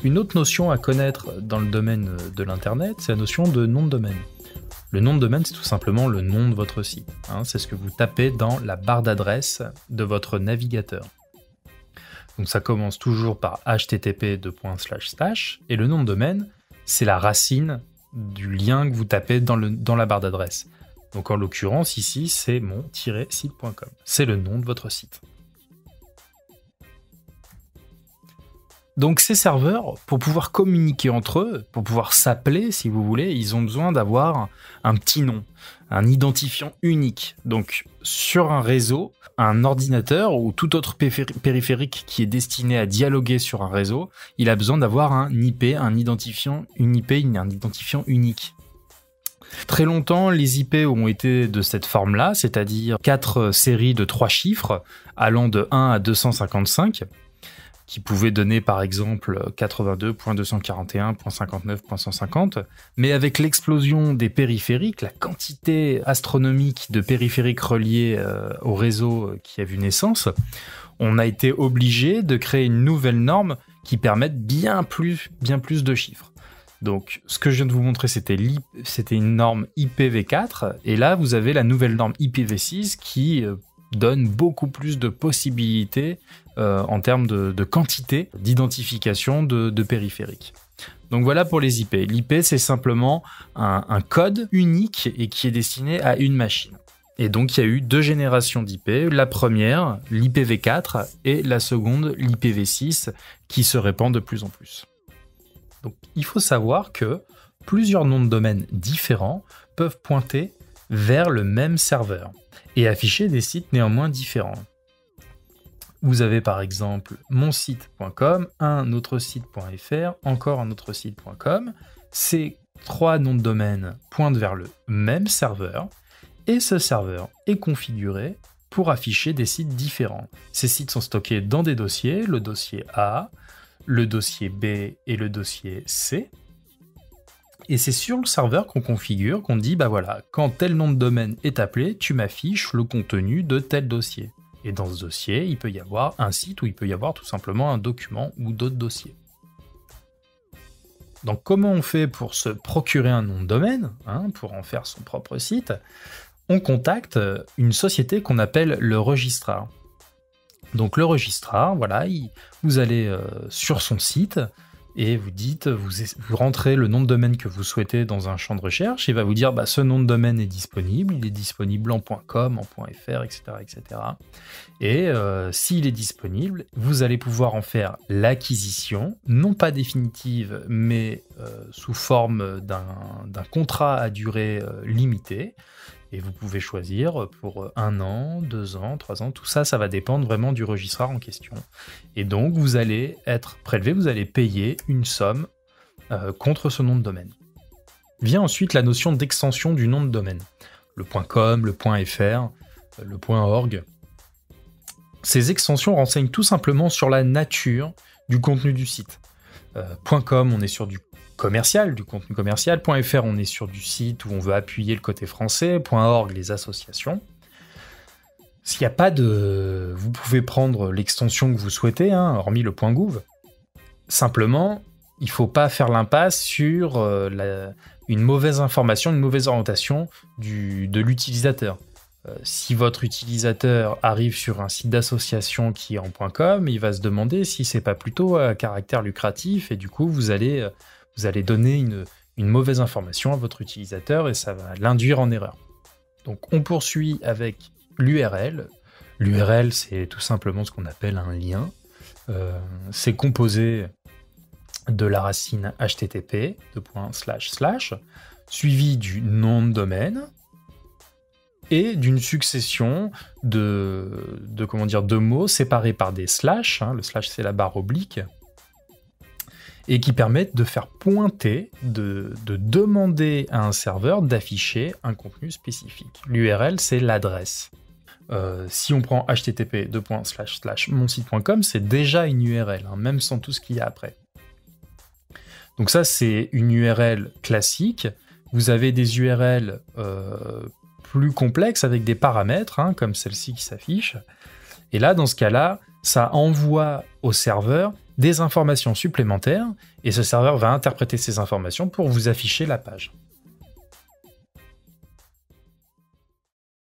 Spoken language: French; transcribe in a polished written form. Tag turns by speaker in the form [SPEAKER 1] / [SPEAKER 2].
[SPEAKER 1] Une autre notion à connaître dans le domaine de l'Internet, c'est la notion de nom de domaine. Le nom de domaine, c'est tout simplement le nom de votre site. C'est ce que vous tapez dans la barre d'adresse de votre navigateur. Donc ça commence toujours par http:// et le nom de domaine, c'est la racine du lien que vous tapez dans la barre d'adresse. Donc en l'occurrence, ici, c'est mon-site.com. C'est le nom de votre site. Donc ces serveurs, pour pouvoir communiquer entre eux, pour pouvoir s'appeler si vous voulez, ils ont besoin d'avoir un petit nom, un identifiant unique. Donc sur un réseau, un ordinateur ou tout autre périphérique qui est destiné à dialoguer sur un réseau, il a besoin d'avoir un IP, un identifiant unique. Très longtemps, les IP ont été de cette forme-là, c'est-à-dire 4 séries de 3 chiffres allant de 1 à 255, qui pouvait donner par exemple 82.241.59.150, mais avec l'explosion des périphériques, la quantité astronomique de périphériques reliés au réseau qui a vu naissance, on a été obligé de créer une nouvelle norme qui permette bien plus de chiffres. Donc, ce que je viens de vous montrer, c'était une norme IPv4, et là, vous avez la nouvelle norme IPv6 qui donne beaucoup plus de possibilités en termes de quantité d'identification de périphériques. Donc voilà pour les IP. L'IP, c'est simplement un code unique et qui est destiné à une machine. Et donc il y a eu 2 générations d'IP. La première, l'IPv4, et la seconde, l'IPv6, qui se répand de plus en plus. Donc il faut savoir que plusieurs noms de domaine différents peuvent pointer vers le même serveur et afficher des sites néanmoins différents. Vous avez par exemple monsite.com, un autre site.fr, encore un autre site.com. Ces 3 noms de domaine pointent vers le même serveur, et ce serveur est configuré pour afficher des sites différents. Ces sites sont stockés dans des dossiers, le dossier A, le dossier B et le dossier C. Et c'est sur le serveur qu'on configure, qu'on dit, bah voilà, quand tel nom de domaine est appelé, tu m'affiches le contenu de tel dossier. Et dans ce dossier, il peut y avoir un site ou il peut y avoir tout simplement un document ou d'autres dossiers. Donc comment on fait pour se procurer un nom de domaine, pour en faire son propre site? On contacte une société qu'on appelle le registrar. Donc le registrar, voilà, vous allez sur son site, et vous rentrez le nom de domaine que vous souhaitez dans un champ de recherche, et il va vous dire bah, ce nom de domaine est disponible, il est disponible en .com, en .fr, etc. Et s'il est disponible, vous allez pouvoir en faire l'acquisition, non pas définitive, mais sous forme d'un contrat à durée limitée. Et vous pouvez choisir pour 1 an, 2 ans, 3 ans, tout ça, ça va dépendre vraiment du registrar en question. Et donc, vous allez être prélevé, vous allez payer une somme contre ce nom de domaine. Vient ensuite la notion d'extension du nom de domaine. Le .com, le .fr, le .org. Ces extensions renseignent tout simplement sur la nature du contenu du site. .com, on est sur du commercial, du contenu commercial. .fr, on est sur du site où on veut appuyer le côté français. .org, les associations. S'il n'y a pas de... Vous pouvez prendre l'extension que vous souhaitez, hormis le .gouv. Simplement, il ne faut pas faire l'impasse sur une mauvaise information, une mauvaise orientation de l'utilisateur. Si votre utilisateur arrive sur un site d'association qui est en .com, il va se demander si c'est pas plutôt à caractère lucratif, et du coup vous allez donner une mauvaise information à votre utilisateur et ça va l'induire en erreur. Donc on poursuit avec l'URL. L'URL, c'est tout simplement ce qu'on appelle un lien. C'est composé de la racine http // suivi du nom de domaine et d'une succession de mots séparés par des slash. Le slash, c'est la barre oblique, et qui permettent de faire pointer, de demander à un serveur d'afficher un contenu spécifique. L'URL, c'est l'adresse. Si on prend http monsite.com, c'est déjà une URL, même sans tout ce qu'il y a après. Donc ça, c'est une URL classique. Vous avez des URL plus complexes avec des paramètres, comme celle-ci qui s'affiche. Et là, dans ce cas-là, ça envoie au serveur des informations supplémentaires, et ce serveur va interpréter ces informations pour vous afficher la page.